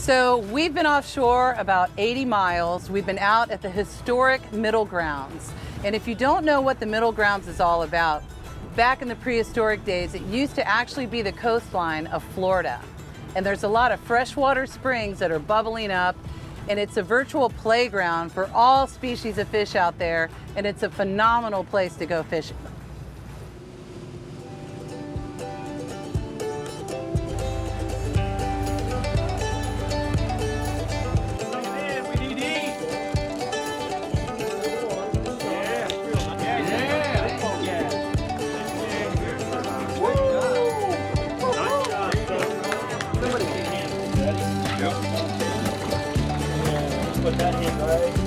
So we've been offshore about 80 miles. We've been out at the historic Middle Grounds. And if you don't know what the Middle Grounds is all about, back in the prehistoric days, it used to actually be the coastline of Florida. And there's a lot of freshwater springs that are bubbling up, and it's a virtual playground for all species of fish out there, and it's a phenomenal place to go fishing. Put that in right.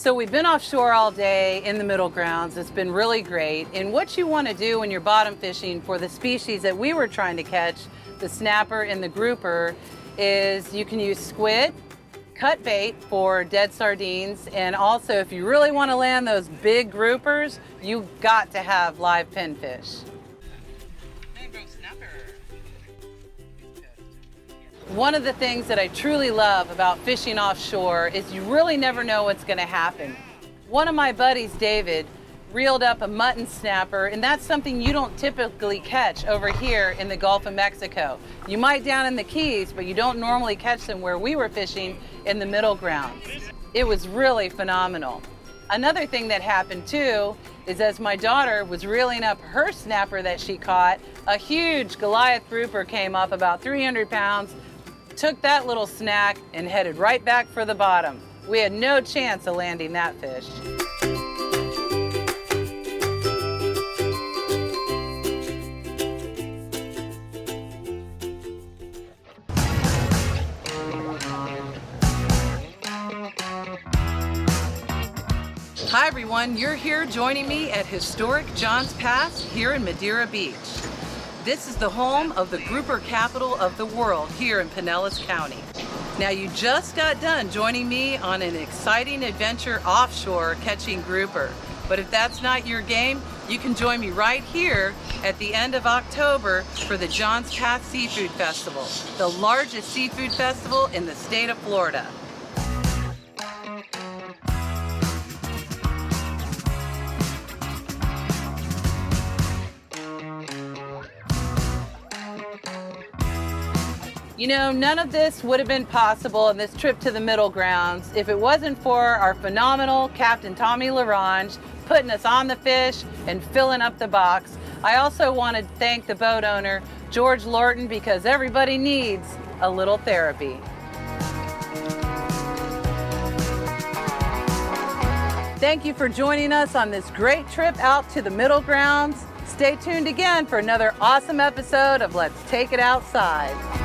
So we've been offshore all day in the Middle Grounds. It's been really great. And what you want to do when you're bottom fishing for the species that we were trying to catch, the snapper and the grouper, is you can use squid, cut bait for dead sardines, and also if you really want to land those big groupers, you've got to have live pinfish. One of the things that I truly love about fishing offshore is you really never know what's going to happen. One of my buddies, David, reeled up a mutton snapper, and that's something you don't typically catch over here in the Gulf of Mexico. You might down in the Keys, but you don't normally catch them where we were fishing in the Middle Grounds. It was really phenomenal. Another thing that happened too is as my daughter was reeling up her snapper that she caught, a huge Goliath grouper came up about 300 pounds, took that little snack and headed right back for the bottom. We had no chance of landing that fish. Hi everyone, you're here joining me at historic Johns Pass here in Madeira Beach. This is the home of the grouper capital of the world here in Pinellas County. Now you just got done joining me on an exciting adventure offshore catching grouper. But if that's not your game, you can join me right here at the end of October for the Johns Pass Seafood Festival, the largest seafood festival in the state of Florida. You know, none of this would have been possible in this trip to the Middle Grounds if it wasn't for our phenomenal Captain Tommy LaRange putting us on the fish and filling up the box. I also want to thank the boat owner, George Lorton, because everybody needs a little therapy. Thank you for joining us on this great trip out to the Middle Grounds. Stay tuned again for another awesome episode of Let's Take It Outside.